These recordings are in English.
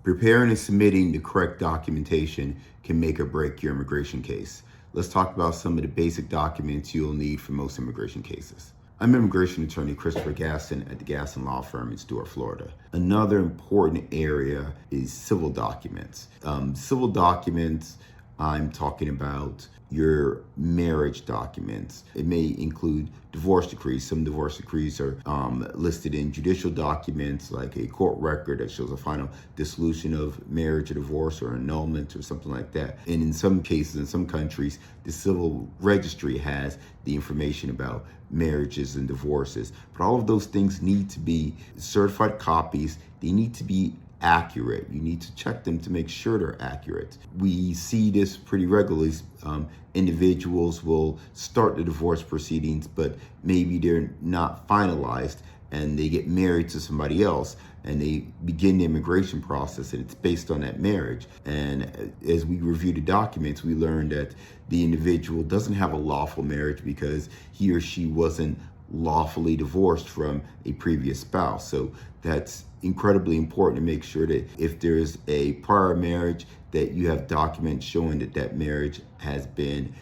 Preparing and submitting the correct documentation can make or break your immigration case. Let's talk about some of the basic documents you'll need for most immigration cases. I'm immigration attorney Christopher Gaston at the Gaston Law Firm in Stuart, Florida. Another important area is civil documents. Civil documents, I'm talking about your marriage documents. It may include divorce decrees. Some divorce decrees are listed in judicial documents, like a court record that shows a final dissolution of marriage or divorce or annulment or something like that. And in some cases, in some countries, the civil registry has the information about marriages and divorces. But all of those things need to be certified copies. They need to be accurate. You need to check them to make sure they're accurate. We see this pretty regularly. Individuals will start the divorce proceedings, but maybe they're not finalized and they get married to somebody else and they begin the immigration process and it's based on that marriage. And as we review the documents, we learned that the individual doesn't have a lawful marriage because he or she wasn't lawfully divorced from a previous spouse. So that's incredibly important to make sure that if there's a prior marriage, that you have documents showing that that marriage has been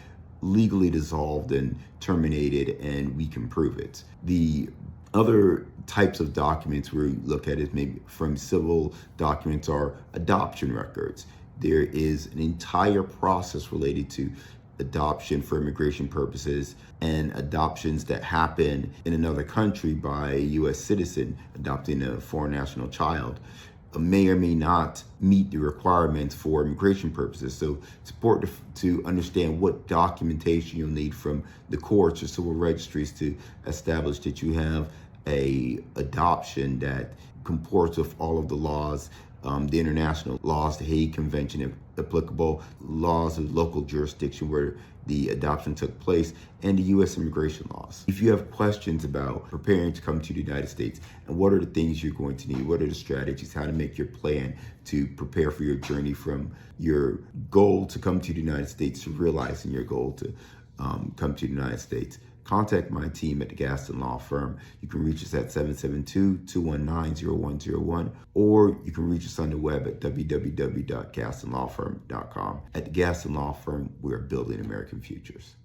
legally dissolved and terminated, and we can prove it. The other types of documents we look at is maybe from civil documents are adoption records. There is an entire process related to adoption for immigration purposes and adoptions that happen in another country by a U.S. citizen adopting a foreign national child may or may not meet the requirements for immigration purposes. So it's important to understand what documentation you'll need from the courts or civil registries to establish that you have a adoption that comports with all of the laws, the international laws, the Hague Convention, if applicable, laws of local jurisdiction where the adoption took place, and the U.S. immigration laws. If you have questions about preparing to come to the United States and what are the things you're going to need, what are the strategies, how to make your plan to prepare for your journey from your goal to come to the United States to realizing your goal to come to the United States, contact my team at the Gaston Law Firm. You can reach us at 772-219-0101, or you can reach us on the web at www.gastonlawfirm.com. At the Gaston Law Firm, we're building American futures.